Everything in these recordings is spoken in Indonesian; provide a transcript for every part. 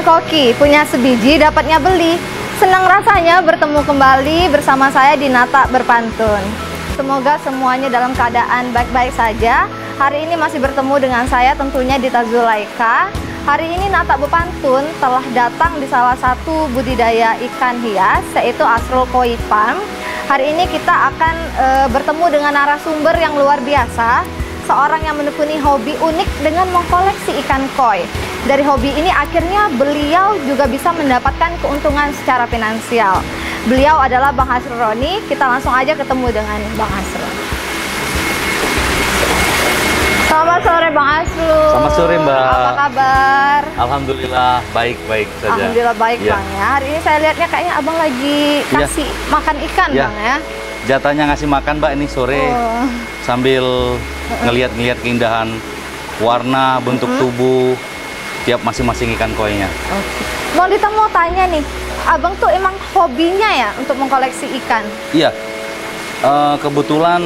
koki, punya sebiji dapatnya beli. Senang rasanya bertemu kembali bersama saya di Nata Berpantun. Semoga semuanya dalam keadaan baik-baik saja. Hari ini masih bertemu dengan saya tentunya Dita Zulaika. Hari ini Nata Berpantun telah datang di salah satu budidaya ikan hias, yaitu Asrul Koi Farm. Hari ini kita akan bertemu dengan narasumber yang luar biasa, seorang yang menekuni hobi unik dengan mengkoleksi ikan koi. Dari hobi ini akhirnya beliau juga bisa mendapatkan keuntungan secara finansial. Beliau adalah Bang Hasrul Roni. Kita langsung aja ketemu dengan Bang Hasrul. Selamat sore Bang Hasrul. Selamat sore Mbak. Apa kabar? Alhamdulillah baik-baik saja. Alhamdulillah baik ya. Bang ya. Hari ini saya lihatnya kayaknya Abang lagi kasih makan ikan ya. Bang ya. Jatahnya ngasih makan Mbak ini sore sambil ngelihat-ngelihat keindahan warna, bentuk tubuh tiap masing-masing ikan koinya. Oke. Bang Dita mau tanya nih, Abang tuh emang hobinya ya untuk mengkoleksi ikan? Iya. Kebetulan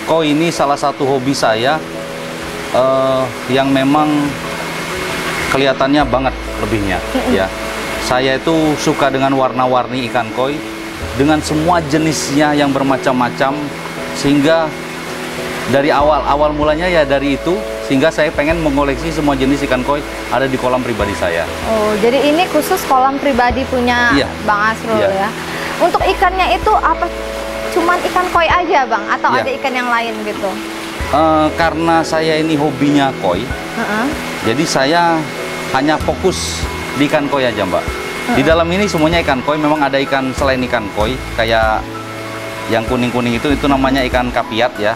koi ini salah satu hobi saya yang memang kelihatannya banget lebihnya. Ya. Saya itu suka dengan warna-warni ikan koi dengan semua jenisnya yang bermacam-macam, sehingga dari awal mulanya ya dari itu, sehingga saya pengen mengoleksi semua jenis ikan koi ada di kolam pribadi saya. Oh, jadi ini khusus kolam pribadi punya Bang Hasrul ya. Untuk ikannya itu apa? Cuman ikan koi aja Bang? Atau ada ikan yang lain gitu? Karena saya ini hobinya koi, jadi saya hanya fokus di ikan koi aja Mbak. Di dalam ini semuanya ikan koi, memang ada ikan selain ikan koi, kayak yang kuning-kuning itu namanya ikan kapiat ya.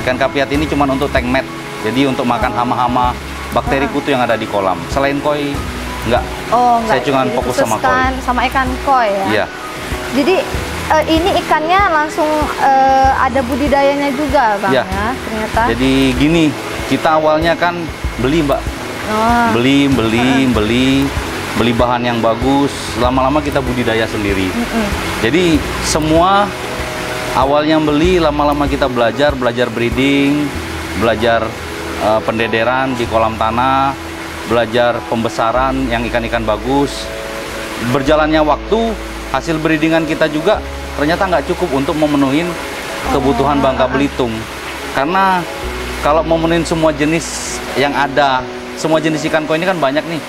Ikan kapiat ini cuma untuk tank mat, jadi untuk makan hama-hama bakteri kutu yang ada di kolam. Selain koi enggak. Oh, enggak. Saya cuma fokus sama koi. Sama ikan koi ya. Iya. Jadi ini ikannya langsung ada budidayanya juga Bang ya, ternyata. Jadi gini, kita awalnya kan beli Mbak. Beli bahan yang bagus, lama-lama kita budidaya sendiri. Jadi semua awalnya beli, lama-lama kita belajar breeding, belajar pendederan di kolam tanah, belajar pembesaran yang ikan-ikan bagus. Berjalannya waktu, hasil breedingan kita juga ternyata nggak cukup untuk memenuhi kebutuhan Bangka Belitung. Karena kalau memenuhi semua jenis yang ada, semua jenis ikan koi ini kan banyak nih.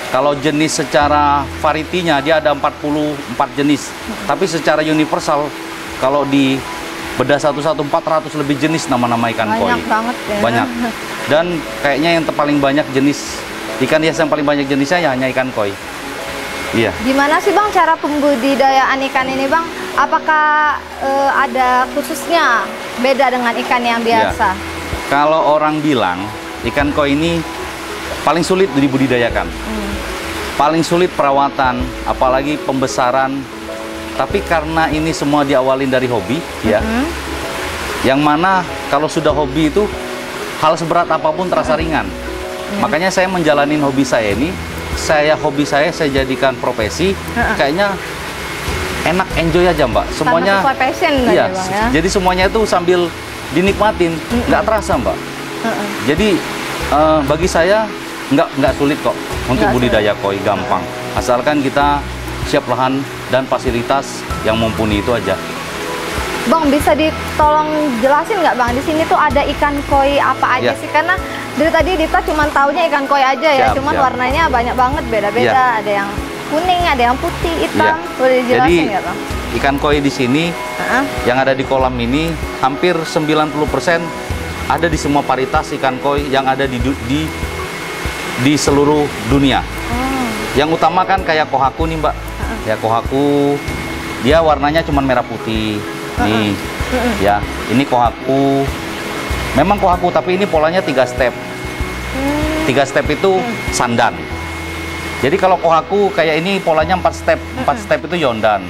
Kalau jenis secara varitinya dia ada 44 jenis. Tapi secara universal, kalau di bedah satu-satu 400 lebih jenis nama-nama ikan koi. Banyak banget ya. Banyak. Dan kayaknya yang paling banyak jenis ikan hias yang paling banyak jenisnya ya hanya ikan koi. Iya. Gimana sih Bang cara pembudidayaan ikan ini Bang? Apakah ada khususnya beda dengan ikan yang biasa? Kalau orang bilang ikan koi ini paling sulit dibudidayakan. Paling sulit perawatan, apalagi pembesaran. Tapi karena ini semua diawalin dari hobi, ya. Yang mana kalau sudah hobi itu hal seberat apapun terasa ringan. Makanya saya menjalani hobi saya ini, hobi saya jadikan profesi. Kayaknya enak, enjoy aja Mbak. Semuanya sesuai passion iya, Bang, ya? Jadi semuanya itu sambil dinikmatin, nggak terasa Mbak. Jadi bagi saya nggak sulit kok untuk budidaya koi, gampang. Asalkan kita siap lahan dan fasilitas yang mumpuni itu aja. Bang, bisa ditolong jelasin nggak Bang, di sini tuh ada ikan koi apa aja sih? Karena dari tadi Dita cuma taunya ikan koi aja ya, cuman warnanya banyak banget, beda-beda. Ada yang kuning, ada yang putih, hitam. Boleh dijelasin nggak Bang? Ikan koi di sini yang ada di kolam ini hampir 90% ada di semua varietas ikan koi yang ada di seluruh dunia. Yang utama kan kayak kohaku nih Mbak. Ya kohaku, dia warnanya cuma merah putih. Nih, ya ini kohaku. Memang kohaku, tapi ini polanya 3 step. 3 step itu sandan. Jadi kalau kohaku kayak ini polanya 4 step. 4 step itu yondan.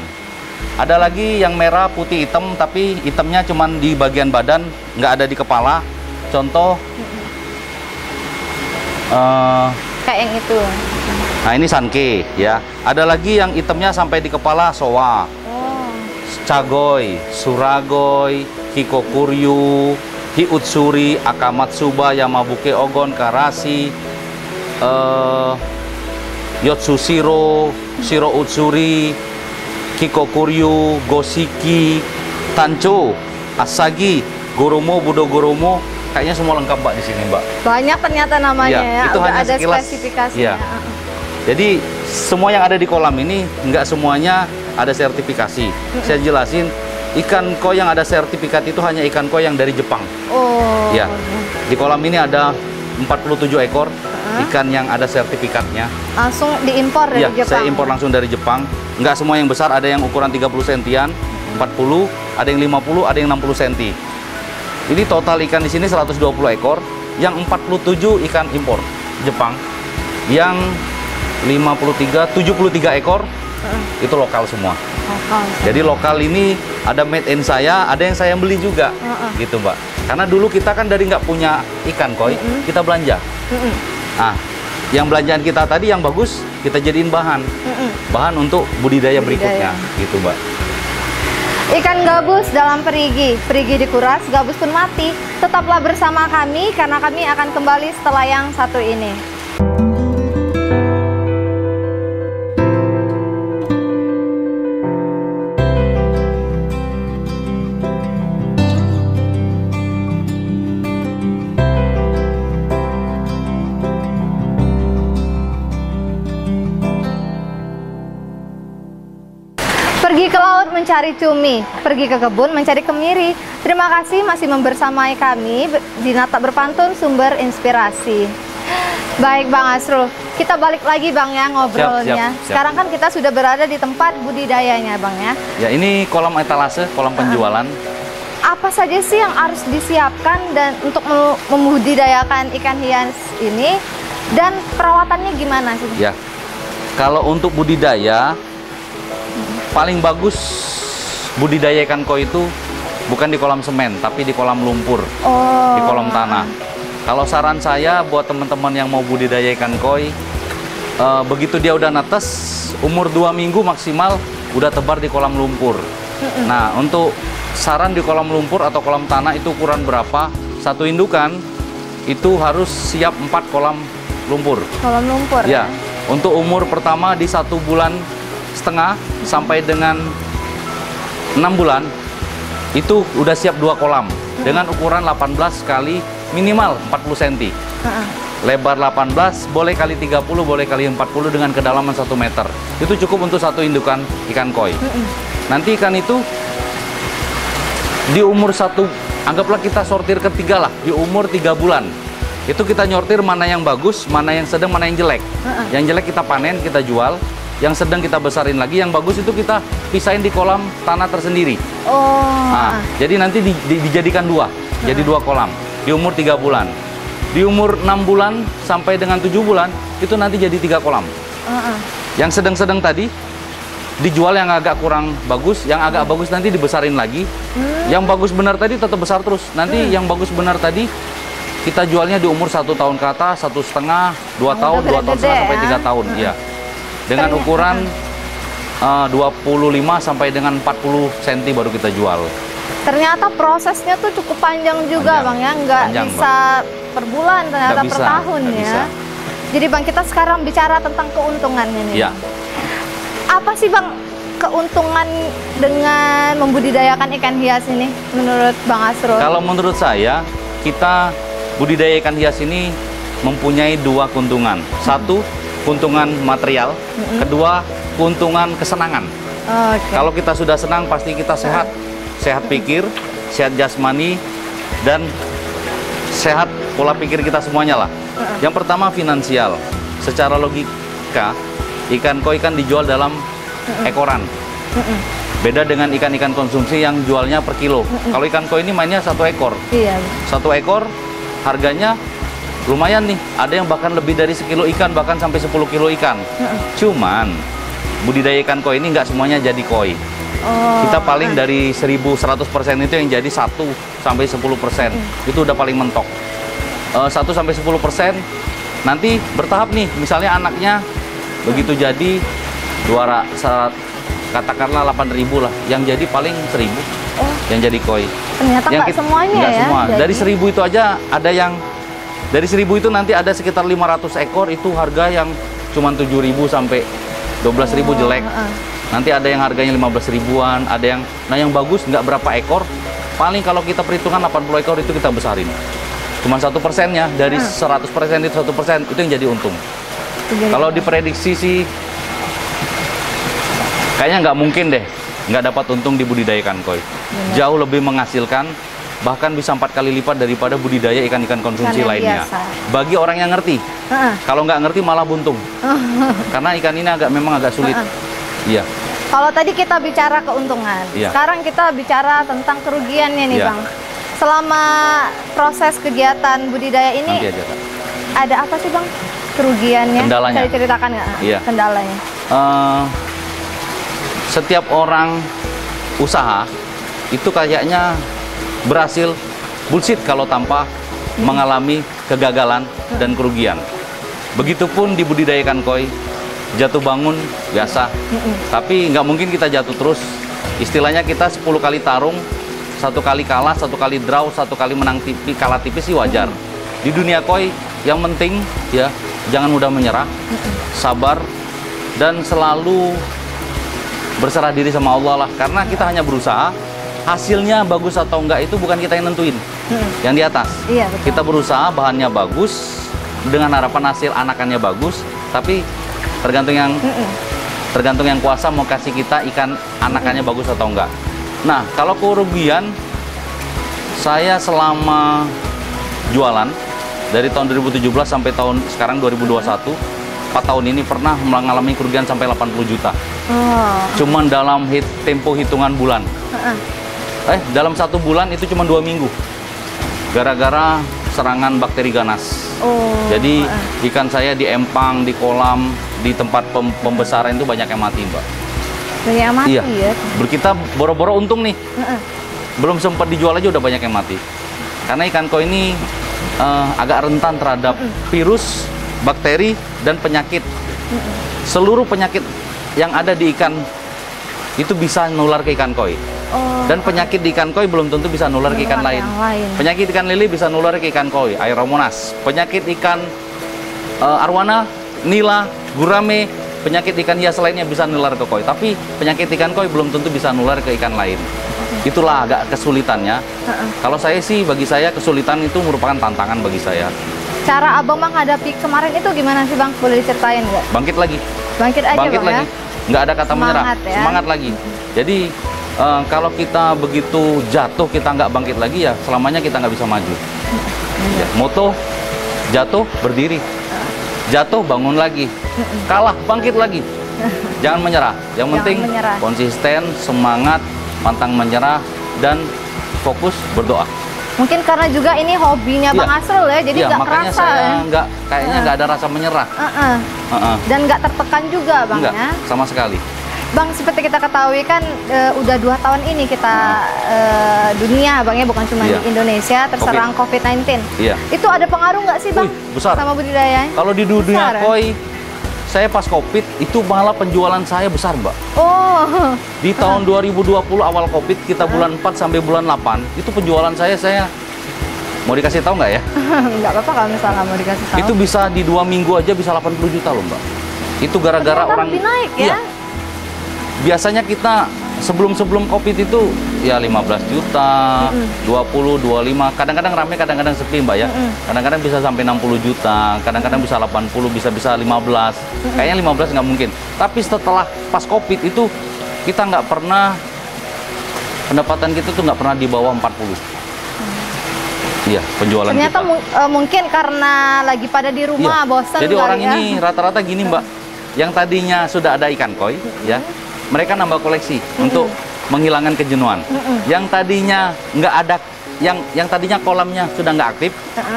Ada lagi yang merah putih hitam, tapi hitamnya cuma di bagian badan, nggak ada di kepala. Contoh kayak yang itu. Nah ini sanke ya. Ada lagi yang hitamnya sampai di kepala, sowa, cagoy, suragoy, hikokuryu, hiutsuri, akamatsuba, yamabuke ogon, karasi, Yotsushiro, Shiro Utsuri, Kikokuryu, Goshiki, Tancho, Asagi, Goromo, Budogoromo, kayaknya semua lengkap Mbak di sini Mbak. Banyak ternyata namanya ya. Itu hanya ada sekilas, spesifikasinya. ya. Jadi semua yang ada di kolam ini nggak semuanya ada sertifikasi. Saya jelasin, ikan koi yang ada sertifikat itu hanya ikan koi yang dari Jepang. Oh. Ya. Di kolam ini ada 47 ekor ikan yang ada sertifikatnya. Langsung diimpor dari Ya, Jepang? saya impor langsung dari Jepang. Nggak semua yang besar, ada yang ukuran 30 sentian, 40, ada yang 50, ada yang 60 senti. Ini total ikan di sini 120 ekor, yang 47 ikan impor Jepang, yang 73 ekor itu lokal semua. Jadi lokal ini ada made in saya, ada yang saya beli juga, gitu Mbak. Karena dulu kita kan dari nggak punya ikan koi, kita belanja. Nah, yang belanjaan kita tadi yang bagus kita jadiin bahan untuk budidaya berikutnya, gitu Mbak. Ikan gabus dalam perigi, perigi dikuras, gabus pun mati. Tetaplah bersama kami karena kami akan kembali setelah yang satu ini. Pergi ke laut mencari cumi, pergi ke kebun mencari kemiri. Terima kasih masih membersamai kami di Nata Berpantun, sumber inspirasi. Baik Bang Asrul, kita balik lagi Bang ya ngobrolnya. Siap. Sekarang kan kita sudah berada di tempat budidayanya Bang ya. Ya, ini kolam etalase, kolam penjualan. Apa saja sih yang harus disiapkan dan untuk membudidayakan ikan hias ini, dan perawatannya gimana sih? Ya, kalau untuk budidaya paling bagus budidaya ikan koi itu bukan di kolam semen, tapi di kolam lumpur, di kolam tanah. Kalau saran saya buat teman-teman yang mau budidaya ikan koi, begitu dia udah netes, umur 2 minggu maksimal udah tebar di kolam lumpur. Nah, untuk saran di kolam lumpur atau kolam tanah itu ukuran berapa? Satu indukan itu harus siap 4 kolam lumpur. Kolam lumpur ya. Untuk umur pertama di 1,5 bulan sampai dengan 6 bulan itu udah siap 2 kolam dengan ukuran 18 kali minimal 40 cm. Lebar 18, boleh kali 30, boleh kali 40 dengan kedalaman 1 meter. Itu cukup untuk satu indukan ikan koi. Nanti ikan itu di umur 1, anggaplah kita sortir ketiga lah, di umur 3 bulan. Itu kita nyortir mana yang bagus, mana yang sedang, mana yang jelek. Yang jelek kita panen, kita jual. Yang sedang kita besarin lagi, yang bagus itu kita pisahin di kolam tanah tersendiri. Nah, jadi nanti dijadikan 2, jadi 2 kolam di umur 3 bulan. Di umur 6 bulan sampai dengan 7 bulan itu nanti jadi 3 kolam. Yang sedang-sedang tadi dijual, yang agak kurang bagus, yang agak bagus nanti dibesarin lagi. Yang bagus benar tadi tetap besar terus. Nanti yang bagus benar tadi kita jualnya di umur 1 tahun ke atas, 1,5, 2 tahun, 2 tahun setengah sampai 3 tahun, ya. Dengan ukuran 25 sampai dengan 40 cm baru kita jual. Ternyata prosesnya tuh cukup panjang juga Bang ya, nggak bisa per bulan, ternyata per tahun ya. Bisa. Jadi Bang, kita sekarang bicara tentang keuntungan ini. Ya. Apa sih Bang keuntungan dengan membudidayakan ikan hias ini menurut Bang Asrul? Kalau menurut saya, kita budidaya ikan hias ini mempunyai 2 keuntungan. Satu, keuntungan material, kedua keuntungan kesenangan. Kalau kita sudah senang pasti kita sehat, sehat pikir, sehat jasmani, dan sehat pola pikir kita semuanya lah. Yang pertama finansial, secara logika ikan koi kan dijual dalam ekoran, beda dengan ikan-ikan konsumsi yang jualnya per kilo. Kalau ikan koi ini mainnya 1 ekor, 1 ekor harganya lumayan nih, ada yang bahkan lebih dari 1 kilo ikan, bahkan sampai 10 kilo ikan. Cuman budidaya ikan koi ini nggak semuanya jadi koi. Kita paling dari 100% itu yang jadi 1 sampai 10%. Itu udah paling mentok. 1 sampai 10% nanti bertahap nih. Misalnya anaknya begitu jadi katakanlah 8.000 lah, yang jadi paling 1.000 yang jadi koi. Ternyata nggak semuanya nggak ya. Semua. Dari 1.000 itu aja ada yang dari 1.000 itu nanti ada sekitar 500 ekor itu harga yang cuma 7.000 sampai 12.000 jelek. Nanti ada yang harganya 15 ribuan, ada yang, nah yang bagus nggak berapa ekor, paling kalau kita perhitungan 80 ekor itu kita besarin. Cuman 1%-nya dari 100% itu 1% itu yang jadi untung. Kalau diprediksi sih kayaknya nggak mungkin deh nggak dapat untung di budidaya ikan koi. Jauh lebih menghasilkan, bahkan bisa 4 kali lipat daripada budidaya ikan-ikan konsumsi lainnya. Bagi orang yang ngerti. Kalau nggak ngerti malah buntung. Karena ikan ini memang agak sulit. Iya. Kalau tadi kita bicara keuntungan, sekarang kita bicara tentang kerugiannya nih Bang. Selama proses kegiatan budidaya ini ada apa sih Bang kerugiannya? Kendalanya. Bisa diceritakan nggak? Kendalanya. Setiap orang usaha itu kayaknya berhasil bullshit kalau tanpa mengalami kegagalan dan kerugian. Begitupun di budidaya ikan koi. Jatuh bangun biasa, tapi nggak mungkin kita jatuh terus. Istilahnya kita 10 kali tarung, 1 kali kalah, 1 kali draw, 1 kali menang tipis, kalah tipis sih wajar. Di dunia koi yang penting ya jangan mudah menyerah, sabar, dan selalu berserah diri sama Allah lah. Karena kita hanya berusaha, hasilnya bagus atau enggak itu bukan kita yang nentuin, yang di atas. Kita berusaha, bahannya bagus, dengan harapan hasil anakannya bagus, tapi tergantung yang kuasa mau kasih kita ikan anakannya bagus atau enggak. Nah, kalau kerugian, saya selama jualan dari tahun 2017 sampai tahun sekarang 2021, 4 tahun ini pernah mengalami kerugian sampai 80 juta. Cuman dalam tempo hitungan bulan. Dalam 1 bulan itu cuma 2 minggu. Gara-gara serangan bakteri ganas. Jadi ikan saya di empang, di kolam, di tempat pembesaran itu banyak yang mati, Mbak. Banyak yang mati ya? Kita boro-boro untung nih. Belum sempat dijual aja udah banyak yang mati. Karena ikan koi ini agak rentan terhadap virus, bakteri, dan penyakit. Seluruh penyakit yang ada di ikan itu bisa nular ke ikan koi. Dan penyakit di ikan koi belum tentu bisa nular ke ikan lain. Penyakit ikan lele bisa nular ke ikan koi, Aeromonas. Penyakit ikan arwana, nila, gurame, penyakit ikan hias lainnya bisa nular ke koi. Tapi penyakit ikan koi belum tentu bisa nular ke ikan lain. Itulah agak kesulitannya. Kalau saya sih, bagi saya kesulitan itu merupakan tantangan bagi saya. Cara Abang menghadapi kemarin itu gimana sih Bang? Boleh diceritain nggak? Bangkit lagi. Bangkit aja Bangkit Bang lagi. Nggak ada kata menyerah. Semangat lagi. Jadi kalau kita begitu jatuh kita nggak bangkit lagi ya selamanya kita nggak bisa maju. Moto jatuh berdiri, jatuh bangun lagi, kalah bangkit lagi. Jangan menyerah. Yang penting konsisten, semangat, pantang menyerah, dan fokus berdoa. Mungkin karena juga ini hobinya Bang Asrul ya, jadi nggak makanya kerasa saya kayaknya nggak ada rasa menyerah. Dan nggak tertekan juga Bang ya? Sama sekali. Bang, seperti kita ketahui kan udah 2 tahun ini kita dunia Bang ya, bukan cuma di Indonesia terserang COVID-19. Itu ada pengaruh nggak sih Bang? Besar. Sama budidayanya? Kalau di dunia koi, saya pas COVID itu malah penjualan saya besar Mbak. Di tahun 2020 awal COVID, kita bulan 4 sampai bulan 8, itu penjualan saya mau dikasih tahu nggak ya? Nggak apa-apa kalau misalnya nggak mau dikasih tahu. Itu bisa di 2 minggu aja bisa 80 juta loh Mbak. Itu gara-gara orang lebih naik ya? Biasanya kita sebelum COVID itu ya 15 juta, 20, 25, kadang-kadang rame, kadang-kadang sepi Mbak ya. Kadang-kadang bisa sampai 60 juta, kadang-kadang bisa 80, bisa 15. Kayaknya 15 nggak mungkin. Tapi setelah pas COVID itu kita nggak pernah, pendapatan kita tuh nggak pernah di bawah 40. Iya, penjualan ternyata kita. Mungkin karena lagi pada di rumah, bosan. Jadi orang ini rata-rata gini Mbak, yang tadinya sudah ada ikan koi, ya, mereka nambah koleksi untuk menghilangkan kejenuhan. Yang tadinya nggak ada, yang tadinya kolamnya sudah nggak aktif,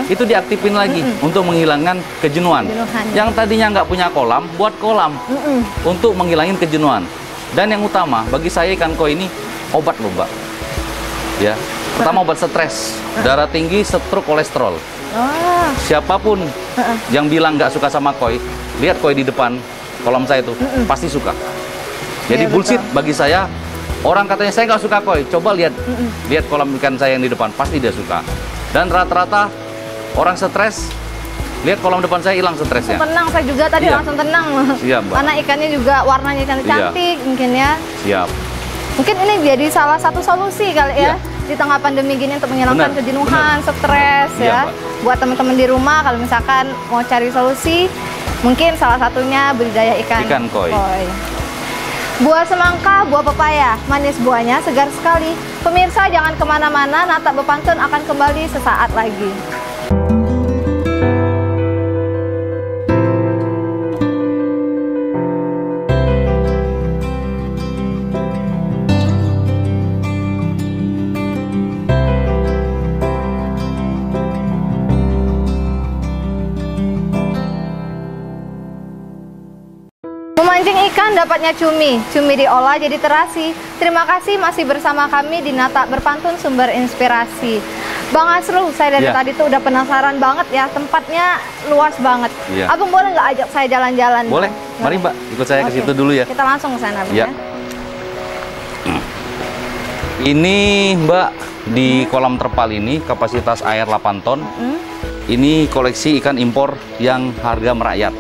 itu diaktifin lagi untuk menghilangkan kejenuhan. Yang tadinya nggak punya kolam, buat kolam untuk menghilangin kejenuhan. Dan yang utama bagi saya ikan koi ini obat loh Mbak. Ya, pertama obat stres, darah tinggi, stroke, kolesterol. Siapapun yang bilang nggak suka sama koi, lihat koi di depan kolam saya itu pasti suka. Jadi bullshit bagi saya. Orang katanya saya nggak suka koi, coba lihat kolam ikan saya yang di depan, pasti dia suka. Dan rata-rata orang stres Lihat kolam depan saya hilang stresnya. Tenang, saya juga tadi Iya. langsung tenang. Siap, Mbak. Karena ikannya juga warnanya cantik-cantik mungkin ya. Siap. Mungkin ini jadi salah satu solusi kali ya. Iya. Di tengah pandemi gini untuk menghilangkan Benar, kejenuhan, stres Iya, ya. Mbak. Buat teman-teman di rumah kalau misalkan mau cari solusi, mungkin salah satunya budidaya ikan koi. Buah semangka, buah pepaya, manis buahnya, segar sekali. Pemirsa jangan kemana-mana, Nata Bepantun akan kembali sesaat lagi. Memancing ikan dapatnya cumi diolah jadi terasi. Terima kasih masih bersama kami di Nata Berpantun, sumber inspirasi. Bang Asrul, saya dari tadi tuh udah penasaran banget ya, tempatnya luas banget. Abang boleh nggak ajak saya jalan-jalan? Boleh, mari Mbak, ikut saya ke situ dulu ya. Kita langsung ke sana, ya. Ini Mbak, di kolam terpal ini kapasitas air 8 ton. Ini koleksi ikan impor yang harga merakyat.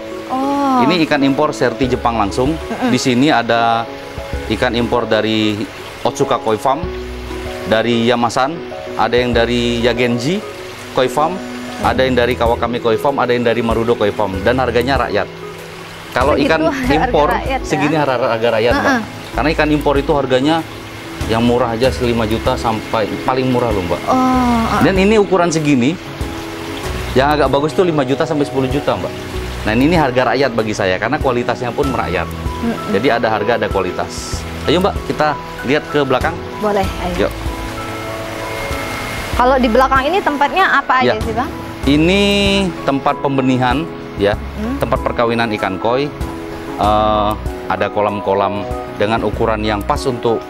Ini ikan impor serti Jepang langsung. Di sini ada ikan impor dari Otsuka Koi Farm, dari Yamasan, ada yang dari Yagenji Koi Farm, ada yang dari Kawakami Koi Farm, ada yang dari Marudo Koi Farm, dan harganya rakyat. Kalau ikan impor segini harga rakyat, Mbak. Karena ikan impor itu harganya yang murah aja 5 juta sampai paling murah loh, Mbak. Dan ini ukuran segini, yang agak bagus tuh 5 juta sampai 10 juta, Mbak. Nah, ini harga rakyat bagi saya karena kualitasnya pun merakyat. Jadi ada harga, ada kualitas. Ayo Mbak, kita lihat ke belakang. Boleh, ayo. Yuk. Kalau di belakang ini tempatnya apa aja sih, Bang? Ini tempat pembenihan, ya, tempat perkawinan ikan koi. Ada kolam-kolam dengan ukuran yang pas untuk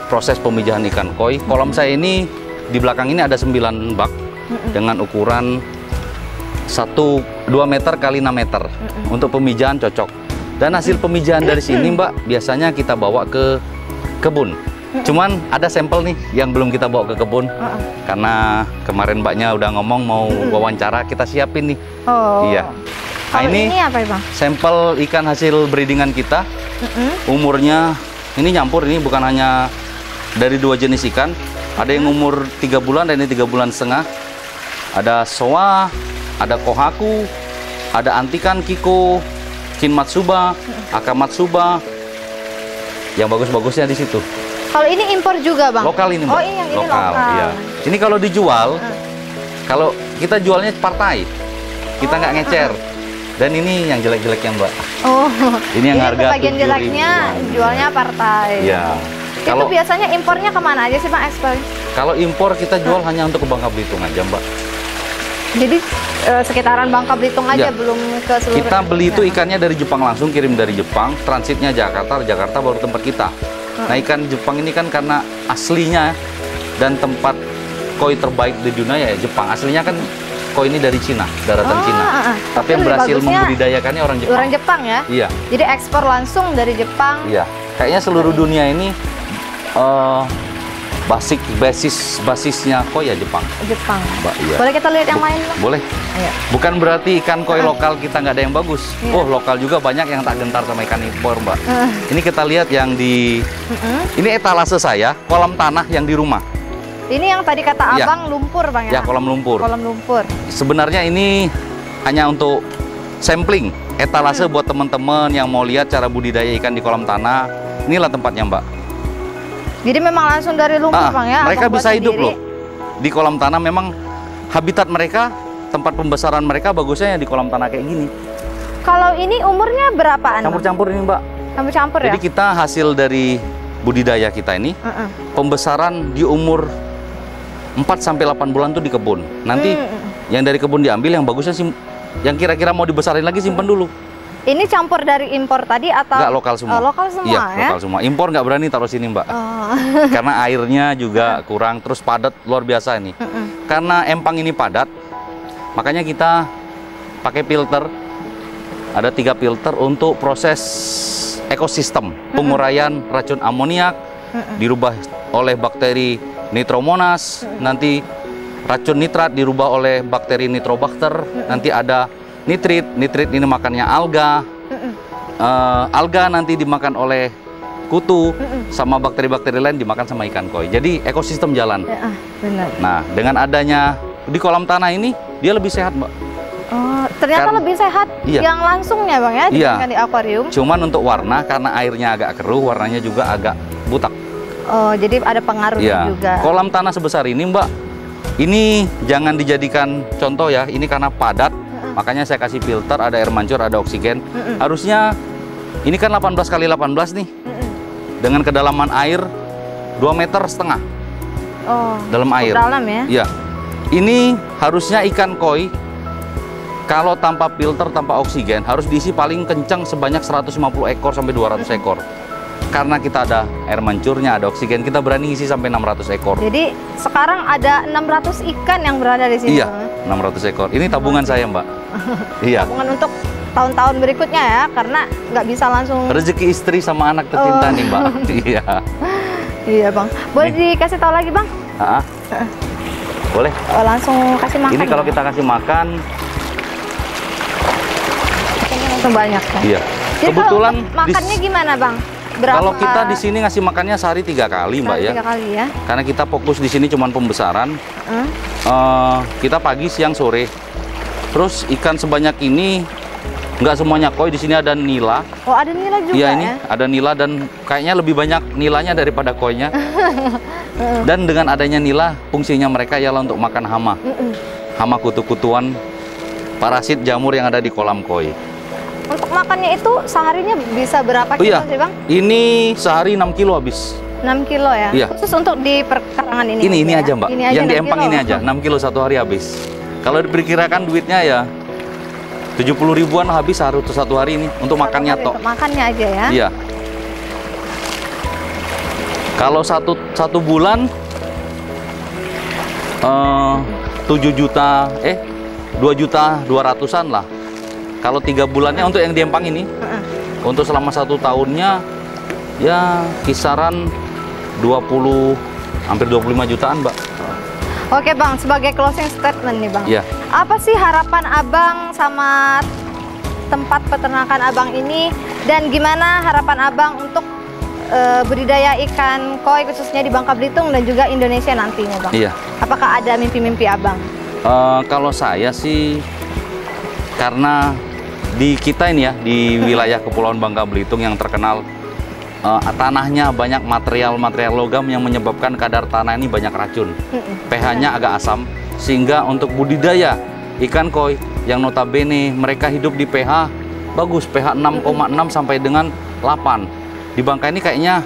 proses pemijahan ikan koi. Kolam saya ini di belakang ini ada 9 bak dengan ukuran 2 meter kali 6 meter. Untuk pemijahan cocok. Dan hasil pemijahan dari sini Mbak biasanya kita bawa ke kebun. Cuman ada sampel nih yang belum kita bawa ke kebun. Karena kemarin Mbaknya udah ngomong mau wawancara, kita siapin nih. Iya. Nah, ini apa ya, Bang? sampel ikan hasil breedingan kita. Umurnya ini nyampur, ini bukan hanya dari 2 jenis ikan. Ada yang umur 3 bulan dan ini 3 bulan setengah. Ada soa, ada kohaku, ada antikan kiko, kinmatsuba, akamatsuba. Yang bagus-bagusnya di situ. Kalau ini impor juga, Bang? Lokal ini, Mbak. Oh, ini lokal. Iya. Ini kalau dijual, kalau kita jualnya partai, kita nggak ngecer. Dan ini yang jelek-jeleknya, Mbak. Ini yang harga bagian jeleknya jualnya partai. Iya. Itu biasanya impornya kemana aja sih, Bang, ekspor? Kalau impor kita jual hanya untuk ke Bangka Belitung aja, Mbak. Jadi sekitaran Bangka Belitung aja, belum ke seluruh. Kita beli itu ikannya dari Jepang langsung, kirim dari Jepang, transitnya Jakarta baru tempat kita. Nah, ikan Jepang ini kan karena aslinya dan tempat koi terbaik di dunia ya Jepang. Aslinya kan koi ini dari Cina, daratan Cina. Tapi yang berhasil membudidayakannya orang Jepang. Orang Jepang ya? Iya. Jadi ekspor langsung dari Jepang. Iya. Kayaknya seluruh dunia ini basisnya koi ya Jepang. Mbak, iya. Boleh kita lihat yang lain, Bang? Boleh. Ayo. Bukan berarti ikan koi lokal kita nggak ada yang bagus. Oh, lokal juga banyak yang tak gentar sama ikan impor, Mbak. Ini kita lihat yang di ini etalase saya, kolam tanah yang di rumah. Ini yang tadi kata Abang lumpur, Bang ya? Ya, kolam lumpur. Kolam lumpur. Sebenarnya ini hanya untuk sampling, etalase buat teman-teman yang mau lihat cara budidaya ikan di kolam tanah. Inilah tempatnya, Mbak. Jadi memang langsung dari lumpur, Bang ya? Mereka Abang bisa hidup sendiri. loh di kolam tanah. Memang habitat mereka, tempat pembesaran mereka bagusnya ya di kolam tanah kayak gini. Kalau ini umurnya berapaan? Campur-campur ini, Mbak. Campur-campur ya? Jadi kita hasil dari budidaya kita ini, pembesaran di umur 4-8 bulan tuh di kebun. Nanti yang dari kebun diambil, yang bagusnya yang kira-kira mau dibesarin lagi simpen dulu. Ini campur dari impor tadi atau? Nggak, lokal semua. Lokal semua iya, ya? lokal semua. Impor nggak berani taruh sini, Mbak. Karena airnya juga kurang, terus padat luar biasa ini. Karena empang ini padat, makanya kita pakai filter. Ada 3 filter untuk proses ekosistem. Penguraian racun amoniak, dirubah oleh bakteri Nitromonas, nanti racun nitrat dirubah oleh bakteri Nitrobacter, nanti ada nitrit, nitrit ini makannya alga, alga nanti dimakan oleh kutu, sama bakteri-bakteri lain dimakan sama ikan koi. Jadi ekosistem jalan. Ya, benar. Nah, dengan adanya di kolam tanah ini, dia lebih sehat, Mbak. Oh, ternyata lebih sehat yang langsungnya, Bang, ya, dibandingkan di akuarium. Cuman untuk warna, karena airnya agak keruh, warnanya juga agak butak. Oh, jadi ada pengaruhnya juga. Kolam tanah sebesar ini, Mbak, ini jangan dijadikan contoh ya. Ini karena padat, makanya saya kasih filter, ada air mancur, ada oksigen. Harusnya, ini kan 18 kali 18 nih. Dengan kedalaman air 2,5 meter. Oh, dalam air. Dalam ya? Iya. Ini harusnya ikan koi kalau tanpa filter, tanpa oksigen, harus diisi paling kencang sebanyak 150 ekor sampai 200 ekor. Karena kita ada air mancurnya, ada oksigen, kita berani isi sampai 600 ekor. Jadi sekarang ada 600 ikan yang berada di sini. Iya, 600 ekor. Ini tabungan saya, Mbak. Iya. Tabungan untuk tahun-tahun berikutnya ya, karena nggak bisa langsung. Rezeki istri sama anak tercinta nih, Mbak. Iya. Iya, Bang. Boleh dikasih tahu lagi, Bang? Boleh. Langsung kasih makan. Ini kalau kita kasih makan, langsung banyak kan? Iya. Jadi kebetulan makannya gimana, Bang? Berapa? Kalau kita di sini ngasih makannya sehari 3 kali, Mbak, ya. 3 kali ya. Karena kita fokus di sini cuma pembesaran. Kita pagi, siang, sore. Terus ikan sebanyak ini nggak semuanya koi, di sini ada nila. Oh, ada nila juga ya? Ini ya? ada nila dan kayaknya lebih banyak nilanya daripada koinya. Dan dengan adanya nila, fungsinya mereka ialah untuk makan hama. Hama kutu-kutuan, parasit jamur yang ada di kolam koi. Untuk makannya itu seharinya bisa berapa kilo sih, Bang? Ini sehari 6 kilo habis. 6 kilo ya? Iya. Khusus untuk di perkarangan ini? Ini aja, Mbak. Ini aja yang di Empang kilo. ini aja, 6 kilo satu hari habis. Kalau diperkirakan duitnya ya 70 ribuan habis satu hari ini untuk makannya tok. Untuk makannya aja ya? Iya. Kalau satu bulan 2 juta 2.200.000-an lah. Kalau 3 bulannya untuk yang di Empang ini, untuk selama 1 tahunnya ya kisaran 20 hampir 25 jutaan, Mbak. Oke, Bang, sebagai closing statement nih, Bang. Iya. Apa sih harapan Abang sama tempat peternakan Abang ini, dan gimana harapan Abang untuk budidaya ikan koi khususnya di Bangka Belitung dan juga Indonesia nantinya, Bang? Iya. Apakah ada mimpi-mimpi Abang? Kalau saya sih, karena di kita ini ya, di wilayah Kepulauan Bangka Belitung yang terkenal tanahnya banyak material-material logam yang menyebabkan kadar tanah ini banyak racun. pH-nya agak asam, sehingga untuk budidaya ikan koi yang notabene mereka hidup di pH bagus, pH 6,6 sampai dengan 8. Di Bangka ini kayaknya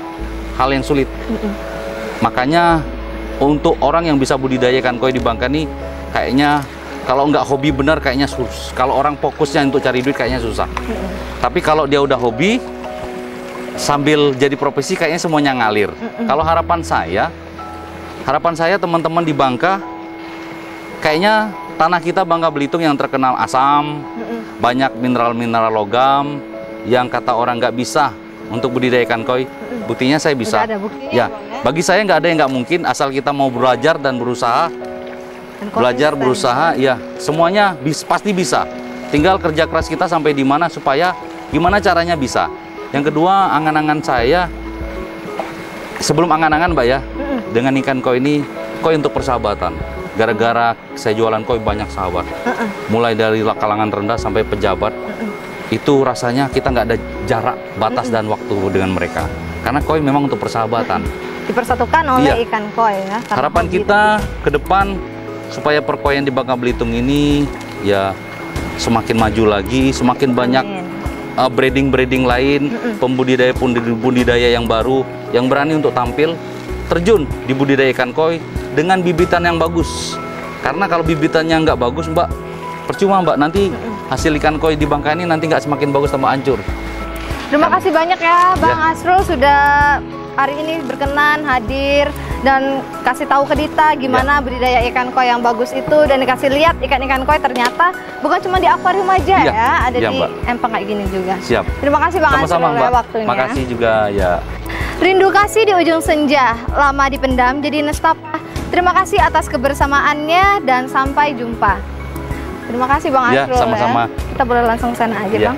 hal yang sulit. Makanya untuk orang yang bisa budidaya ikan koi di Bangka ini kayaknya kalau nggak hobi benar kayaknya susah. Kalau orang fokusnya untuk cari duit kayaknya susah. Tapi kalau dia udah hobi sambil jadi profesi kayaknya semuanya ngalir. Kalau harapan saya teman-teman di Bangka, kayaknya tanah kita Bangka Belitung yang terkenal asam, banyak mineral-mineral logam yang kata orang nggak bisa untuk budidaya ikan koi. Buktinya saya bisa. Ada buktinya, ya, bagi saya nggak ada yang nggak mungkin asal kita mau belajar dan berusaha. Berusaha, ya semuanya pasti bisa. Tinggal kerja keras kita sampai di mana supaya gimana caranya bisa. Yang kedua, angan-angan saya sebelum angan-angan, Mbak ya, dengan ikan koi ini, koi untuk persahabatan. Gara-gara saya jualan koi banyak sahabat, mulai dari kalangan rendah sampai pejabat. Itu rasanya kita nggak ada jarak, batas dan waktu dengan mereka. Karena koi memang untuk persahabatan. Dipersatukan oleh ikan koi ya. Harapan kita ke depan supaya perkoian di Bangka Belitung ini ya semakin maju lagi, semakin banyak breeding lain, pembudidaya yang baru, yang berani untuk tampil, terjun di budidaya ikan koi dengan bibitan yang bagus. Karena kalau bibitannya nggak bagus, Mbak, percuma, Mbak, nanti hasil ikan koi di Bangka ini nanti nggak semakin bagus, tambah hancur. Terima kasih banyak ya, Bang Asrul, sudah hari ini berkenan hadir dan kasih tahu ke Dita gimana budidaya ikan koi yang bagus itu, dan dikasih lihat ikan-ikan koi ternyata bukan cuma di akuarium aja ya, ada di Mbak. Empang kayak gini juga. Siap. Terima kasih Bang Asrul ya waktunya. Makasih juga ya. Rindu kasih di ujung senja, lama dipendam jadi nestapa. Terima kasih atas kebersamaannya dan sampai jumpa. Terima kasih Bang Ya, Asrul sama-sama. ya. Kita boleh langsung ke sana aja Ya. Bang.